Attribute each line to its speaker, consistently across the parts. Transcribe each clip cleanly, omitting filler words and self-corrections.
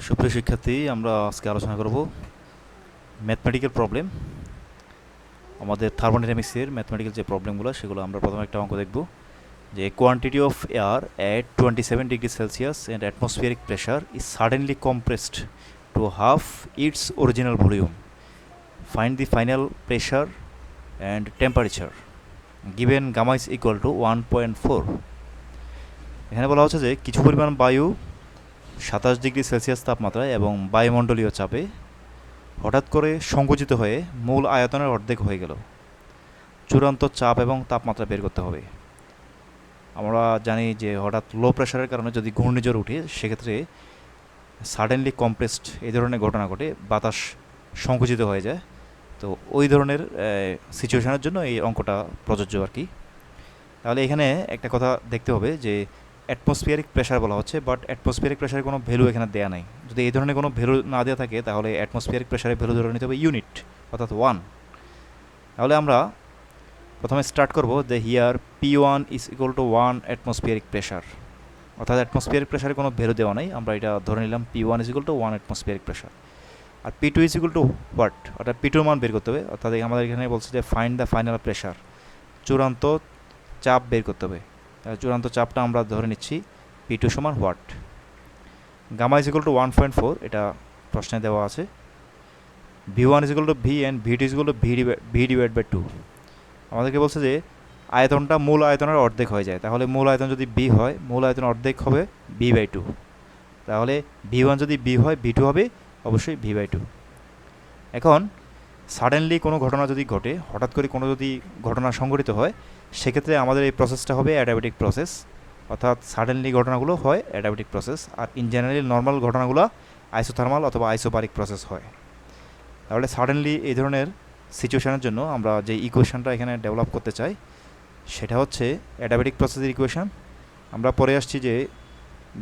Speaker 1: সুপ্রিয় শিক্ষার্থী, আমরা আজকে আলোচনা করব ম্যাথমেটিক্যাল প্রবলেম। আমাদের থার্মোডাইনামিক্সের ম্যাথমেটিক্যাল যে প্রবলেমগুলো সেগুলো আমরা প্রথমে একটা অঙ্ক দেখব যে quantity of air at 27 degree Celsius and atmospheric pressure is suddenly compressed to half its original volume. Find the final pressure and temperature given gamma is equal to 1.4। এখানে বলা হচ্ছে যে কিছু পরিমাণ বায়ু 27 ডিগ্রি সেলসিয়াস তাপমাত্রায় এবং বায়ুমণ্ডলীয় চাপে হঠাৎ করে সংকুচিত হয়ে মূল আয়তনের অর্ধেক হয়ে গেল। চূড়ান্ত চাপ এবং তাপমাত্রা বের করতে হবে। আমরা জানি যে হঠাৎ লো প্রেশারের কারণে যদি ঘূর্ণিঝড় উঠে সেক্ষেত্রে সাডেনলি কম্প্রেসড এই ধরনের ঘটনা ঘটে, বাতাস সংকুচিত হয়ে যায়। তো ওই ধরনের সিচুয়েশনের জন্য এই অঙ্কটা প্রযোজ্য আর কি। তাহলে এখানে একটা কথা দেখতে হবে যে অ্যাটমসফিয়ারিক প্রেশার বলা হচ্ছে, বাট অ্যাটমসফিয়ারিক প্রেশারের কোনো ভ্যালু এখানে দেওয়া নাই। যদি এই ধরনের কোনো ভ্যালু না দেওয়া থাকে তাহলে অ্যাটমসফিয়ারিক প্রেশারের ভ্যালু ধরে নিতে হবে ইউনিট, অর্থাৎ 1। তাহলে আমরা প্রথমে স্টার্ট করব যে here P1 is equal to 1 atmospheric pressure, অর্থাৎ অ্যাটমসফিয়ারিক প্রেশারের কোনো ভ্যালু দেওয়া নাই। আমরা এটা ধরে নিলাম P1 is equal to 1 atmospheric pressure. আর P2 is equal to what, অর্থাৎ P2 মান বের করতে হবে। অর্থাৎ আমাদের এখানে বলছে যে ফাইন্ড দ্য ফাইনাল প্রেশার, চূড়ান্ত চাপ বের করতে হবে। চূড়ান্ত চাপটা আমরা ধরে নিচ্ছি P2 সমান what. Gamma is equal to 1.4, এটা প্রশ্নে দেওয়া আছে। V1 is equal to V and V2 is equal to V divide by 2। আমাদেরকে বলছে যে আয়তনটা মূল আয়তনের অর্ধেক হয়ে যায়, তাহলে মূল আয়তন যদি B হয়, মূল আয়তন অর্ধেক হবে B বাই 2। তাহলে V1 যদি B হয়, V2 হবে অবশ্যই V বাই 2। এখন সাডেনলি কোনো ঘটনা যদি ঘটে, হঠাৎ করে কোনো যদি ঘটনা সংঘটিত হয়, সেক্ষেত্রে আমাদের এই প্রসেসটা হবে অ্যাডাবেটিক প্রসেস, অর্থাৎ সাডেনলি ঘটনাগুলো হয় অ্যাডাবেটিক প্রসেস। আর ইন জেনারেলি নর্মাল ঘটনাগুলো আইসোথার্মাল অথবা আইসোবারিক প্রসেস হয়। তাহলে সাডেনলি এই ধরনের সিচুয়েশনের জন্য আমরা যে ইকুয়েশনটা এখানে ডেভেলপ করতে চাই সেটা হচ্ছে অ্যাডাবেটিক প্রসেসের ইকুয়েশন। আমরা পরে আসছি যে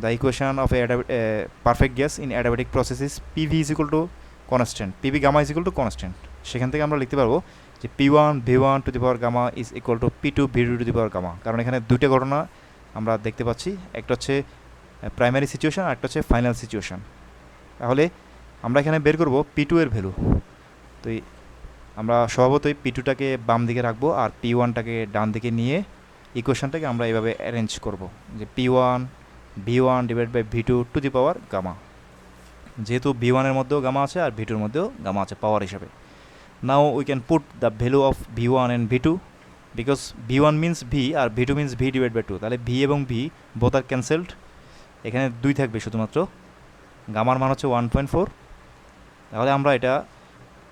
Speaker 1: the equation of perfect gas in adiabatic process is PV is equal to constant, PV gamma is equal to constant. সেখান থেকে আমরা লিখতে পারবো যে P1 V1 to the power gamma is equal to P2 V2 to the power gamma. কারণ এখানে দুইটা ঘটনা আমরা দেখতে পাচ্ছি, একটা হচ্ছে প্রাইমারি সিচুয়েশন আর একটা হচ্ছে ফাইনাল সিচুয়েশন। তাহলে আমরা এখানে বের করব P2 এর ভ্যালু। তো আমরা স্বভাবতই P2টাকে বাম দিকে রাখবো আর P1টাকে ডান দিকে নিয়ে ইকুয়েশনটাকে আমরা এইভাবে অ্যারেঞ্জ করব যে P1 V1 divide by V2 to the power gamma. যেহেতু V1 এর মধ্যেও গামা আছে আর V2 এর মধ্যেও গামা আছে পাওয়ার হিসাবে। Now we can put the value of V1 and V2 because V1 means V আর V2 means V divide by 2। তাহলে V এবং V বোথ আর ক্যান্সেলড, এখানে 2 থাকবে শুধুমাত্র। গামার মান হচ্ছে 1.4। তাহলে আমরা এটা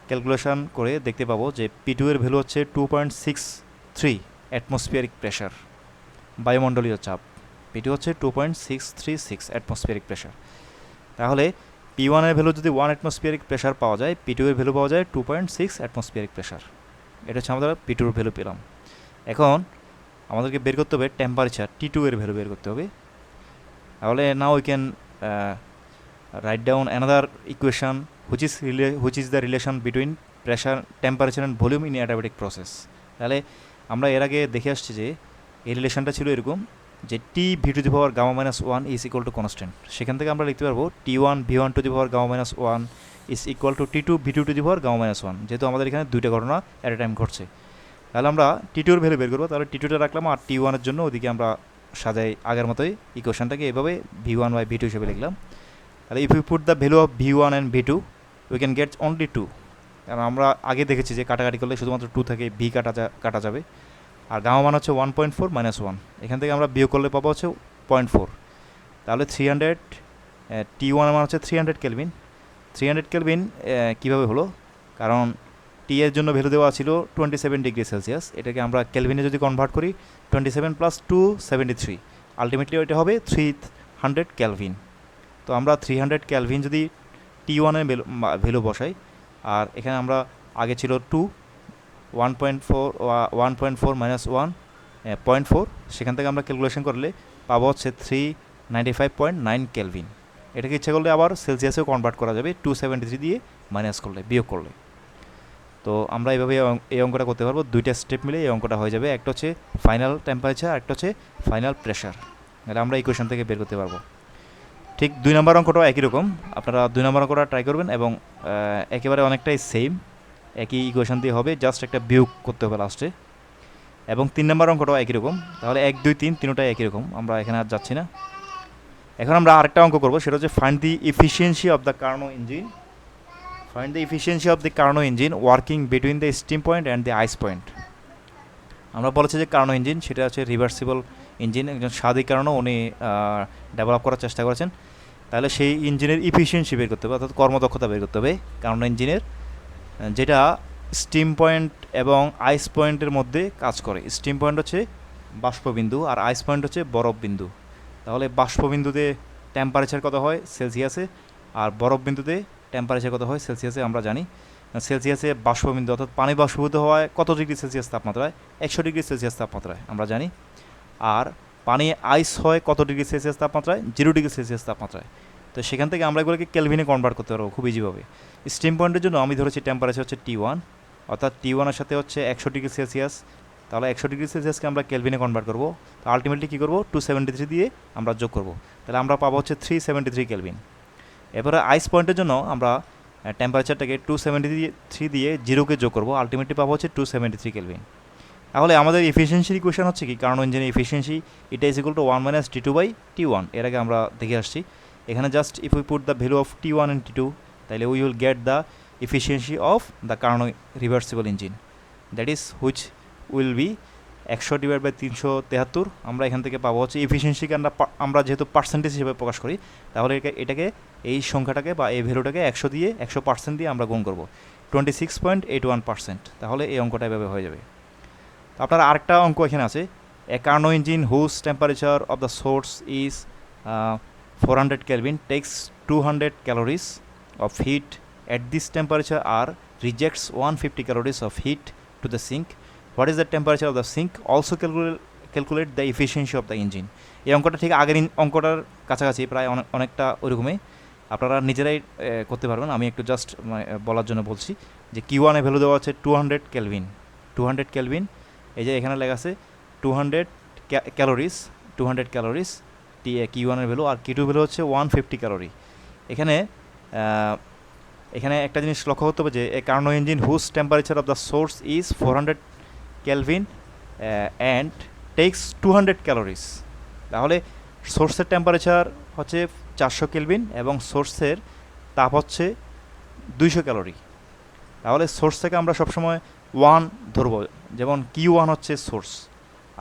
Speaker 1: ক্যালকুলেশন করে দেখতে পাবো যে P2 এর ভ্যালু হচ্ছে 2.63 অ্যাটমসফিয়ারিক প্রেশার, বায়ুমণ্ডলীয় চাপ। P2 হচ্ছে 2.636 অ্যাটমসফিয়ারিক প্রেশার। তাহলে P1 এর ভ্যালু যদি 1 অ্যাটমসফিয়ারিক প্রেশার পাওয়া যায়, P2 এর ভ্যালু পাওয়া যায় 2.6 অ্যাটমসফিয়ারিক প্রেশার। এটা হচ্ছে আমাদের P2 এর ভ্যালু পেলাম। এখন আমাদেরকে বের করতে হবে টেম্পারেচার, T2 এর ভ্যালু বের করতে হবে। তাহলে নাও we can write down another equation which is the relation between pressure, temperature and volume in adiabatic process. তাহলে আমরা এর আগে দেখে আসছি যে এই রিলেশনটা ছিল এরকম যে T_V to the power gamma minus 1 is equal to constant। সেখান থেকে আমরা লিখতে পারবো T1 V1 to the power gamma minus 1 is equal to T2 V2 to the power gamma minus 1, যেহেতু আমাদের এখানে দুইটা ঘটনা অ্যাট এ টাইম ঘটছে। তাহলে আমরা T2 এর ভ্যালু বের করবো। তাহলে T2টা রাখলাম আর T1 এর জন্য ওদিকে আমরা সাজাই আগের মতোই ইকুয়েশনটাকে এভাবে V1 বাই V2 হিসেবে লিখলাম। তাহলে if you put the value of V1 and V2 we can get only 2, কারণ আমরা আগে দেখেছি যে কাটাকাটি করলে শুধুমাত্র 2 থেকে V কাটা যাবে। আর গামা মান হচ্ছে 1.4 মাইনাস 1, এখান থেকে আমরা বিয়োগ করলে পাবো হচ্ছে 0.4। তাহলে 300 T1 মান হচ্ছে 300 কেলভিন। 300 কেলভিন কীভাবে হলো, কারণ টি এর জন্য ভ্যালু দেওয়া ছিল 27 ডিগ্রি সেলসিয়াস, এটাকে আমরা কেলভিনে যদি কনভার্ট করি 27 প্লাস 2 73, আলটিমেটলি ওইটা হবে 300 কেলভিন। তো আমরা 300 কেলভিন যদি T1 এর ভ্যালু বসাই, আর এখানে আমরা আগে ছিল 2 1.4 মাইনাস 1.4, সেখান থেকে আমরা ক্যালকুলেশন করলে পাবো হচ্ছে 395.9 কেলভিন। এটাকে ইচ্ছা করলে আবার সেলসিয়াসেও কনভার্ট করা যাবে 273 দিয়ে মাইনাস করলে, বিয়োগ করলে। তো আমরা এইভাবে এই অঙ্কটা করতে পারবো, দুইটা স্টেপ মিলে এই অঙ্কটা হয়ে যাবে। একটা হচ্ছে ফাইনাল টেম্পারেচার, একটা হচ্ছে ফাইনাল প্রেশার। তাহলে আমরা ইকুয়েশন থেকে বের করতে পারবো। ঠিক 2 নম্বর অঙ্কটাও একই রকম, আপনারা 2 নম্বর অঙ্কটা ট্রাই করবেন এবং একেবারে অনেকটাই সেম, একই ইকুয়েশন দিয়ে হবে, জাস্ট একটা বিয়োগ করতে হবে লাস্টে। এবং 3 নম্বর অঙ্কটাও একই রকম, তাহলে 1 2 3 তিনটাই একই রকম, আমরা এখানে আর যাচ্ছি না। এখন আমরা আরেকটা অঙ্ক করব, সেটা হচ্ছে find the efficiency of the Carnot engine, find the efficiency of the Carnot engine working between the steam point and the ice point. আমরা বলেছি যে কার্নো ইঞ্জিন সেটা হচ্ছে রিভার্সিবল ইঞ্জিন, একজন সাদী কার্নো উনি ডেভেলপ করার চেষ্টা করেছেন, তাহলে সেই ইঞ্জিনের ইফিসিয়েন্সি বের করতে হবে, অর্থাৎ কর্মদক্ষতা বের করতে হবে কার্নো ইঞ্জিনের, যেটা স্টিম পয়েন্ট এবং আইস পয়েন্টের মধ্যে কাজ করে। স্টিম পয়েন্ট হচ্ছে বাষ্পবিন্দু আর আইস পয়েন্ট হচ্ছে বরফ বিন্দু। তাহলে বাষ্পবিন্দুতে টেম্পারেচার কত হয় সেলসিয়াসে, আর বরফ বিন্দুতে টেম্পারেচার কত হয় সেলসিয়াসে। আমরা জানি সেলসিয়াসে বাষ্পবিন্দু অর্থাৎ পানি বাষ্পীভূত হয় কত ডিগ্রি সেলসিয়াস তাপমাত্রায়, 100 ডিগ্রি সেলসিয়াস তাপমাত্রায় আমরা জানি। আর পানি আইস হয় কত ডিগ্রি সেলসিয়াস তাপমাত্রায়, 0 ডিগ্রি সেলসিয়াস তাপমাত্রায়। তো সেখান থেকে আমরা এগুলোকে কেলভিনে কনভার্ট করতে পারবো খুব ইজিভাবে। স্টিম পয়েন্টের জন্য আমি ধরেছি টেম্পারেচার হচ্ছে T1, অর্থাৎ T1 এর সাথে হচ্ছে 100 ডিগ্রি সেলসিয়াস, তাহলে 100 ডিগ্রি সেলসিয়াসকে আমরা কেলভিনে কনভার্ট করবো, তো আলটিমেটলি কী করবো 273 দিয়ে আমরা যোগ করবো, তাহলে আমরা পাবো হচ্ছে 373 কেলভিন। এরপরে আইস পয়েন্টের জন্য আমরা টেম্পারেচারটাকে 273 দিয়ে 0কে যোগ করবো, আলটিমেটলি পাবো হচ্ছে 273 কেলভিন। তাহলে আমাদের এফিসিয়েন্সির ইকুয়েশন হচ্ছে কি, কার্নো ইঞ্জিনের এফিসিয়েন্সি এটা ইজ ইকুয়াল টু 1 - T2/T1, এর আগে আমরা দেখে আসছি। এখানে just if we put the value of T1 and T2, তাহলে we will get the efficiency of the Karnaugh reversible engine, that is which will be 100/373। আমরা এখান থেকে পাবো হচ্ছে এফিসিয়েন্সিকে আমরা যেহেতু পার্সেন্টেজ হিসেবে প্রকাশ করি, তাহলে এটাকে এই সংখ্যাটাকে বা এই ভ্যালুটাকে 100 দিয়ে 100% দিয়ে আমরা গুণ করবো, 26.81%। তাহলে এই অঙ্কটা এভাবে হয়ে যাবে। তো আপনার আরেকটা অঙ্ক এখানে আছে, a Carnot engine whose temperature of the source is 400 Kelvin takes 200 calories of heat at this temperature আর rejects 150 calories of heat to the sink. What is the temperature of the sink? Also calculate the efficiency of the engine. এই অঙ্কটা ঠিক আগের অঙ্কটার কাছাকাছি, প্রায় অনেকটা ওইরকমই, আপনারা নিজেরাই করতে পারবেন। আমি একটু জাস্ট বলার জন্য বলছি যে Q1 এর ভ্যালু দেওয়া আছে 200 কেলভিন, 200 কেলভিন, এই যে এখানে লেখা আছে 200 ক্যালোরিজ, 200 ক্যালোরিজ Q1 এর ভ্যালু, আর Q2 ভ্যালু হচ্ছে 150 ক্যালোরি। এখানে একটা জিনিস লক্ষ্য করতে হবে যে a Carnot engine whose temperature of the source is 400 kelvin and takes 200 calories. তাহলে সোর্সের টেম্পারেচার হচ্ছে 400 কেলভিন এবং সোর্সের তাপ হচ্ছে 200 ক্যালোরি। তাহলে সোর্স থেকে আমরা সবসময় 1 ধরবো, যেমন Q1 হচ্ছে সোর্স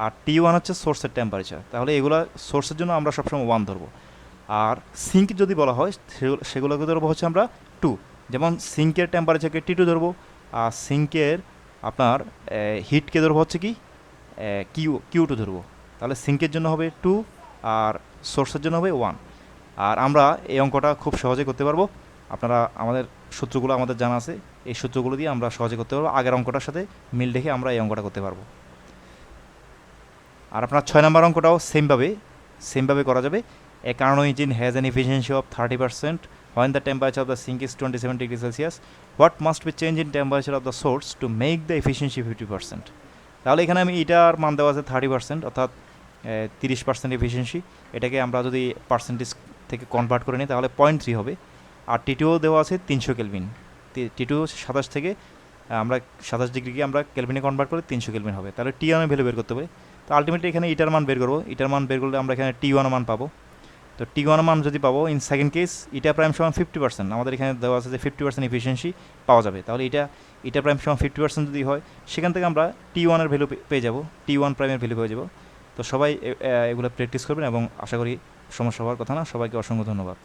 Speaker 1: আর T1 হচ্ছে সোর্সের টেম্পারেচার, তাহলে এগুলো সোর্সের জন্য আমরা সবসময় 1 ধরবো। আর সিঙ্ক যদি বলা হয় সেগুলোকে ধরবো হচ্ছে আমরা 2, যেমন সিঙ্কের টেম্পারেচারকে T2 ধরবো, আর সিঙ্কের আপনার হিটকে ধরবো হচ্ছে কি Q2 ধরবো। তাহলে সিঙ্কের জন্য হবে 2 আর সোর্সের জন্য হবে 1। আর আমরা এই অঙ্কটা খুব সহজে করতে পারবো, আপনারা আমাদের সূত্রগুলো আমাদের জানা আছে, এই সূত্রগুলো দিয়ে আমরা সহজে করতে পারবো, আগের অঙ্কটার সাথে মিল রেখে আমরা এই অঙ্কটা করতে পারবো। আর আপনার 6 নম্বর অঙ্কটাও সেমভাবে করা যাবে। A Carnot engine has an efficiency of 30% when the temperature of the sink is 27 degrees Celsius. What must be changed in temperature of the source to make the efficiency 50%? তাহলে এখানে আমি এটার মান দেওয়া আছে 30%, অর্থাৎ 30% এফিসিয়েন্সি। এটাকে আমরা যদি পার্সেন্টেজ থেকে কনভার্ট করে নিই তাহলে 0.3 হবে। আর T2 দেওয়া আছে 300 কেলভিন, T2 27 থেকে আমরা 27 ডিগ্রিকে আমরা কেলভিনে কনভার্ট করে 300 কেলভিন হবে, তাহলে T1 এর ভ্যালু বের করতে হবে। তো আলটিমেটলি এখানে এটার মান বের করবো, এটার মান বের করলে আমরা এখানে T1 মান পাবো। তো T1 মান যদি পাবো, in second case eta prime সমান 50%, আমাদের এখানে দেওয়া আছে যে 50% এফিসিয়েন্সি পাওয়া যাবে, তাহলে ইটা প্রাইম সমান 50% যদি হয় সেখান থেকে আমরা T1 এর ভ্যালু পেয়ে যাব, T1 প্রাইমের ভ্যালু পেয়ে যাব। তো সবাই এগুলো প্র্যাকটিস করবেন এবং আশা করি সমস্যা হওয়ার কথা না। সবাইকে অসংখ্য ধন্যবাদ।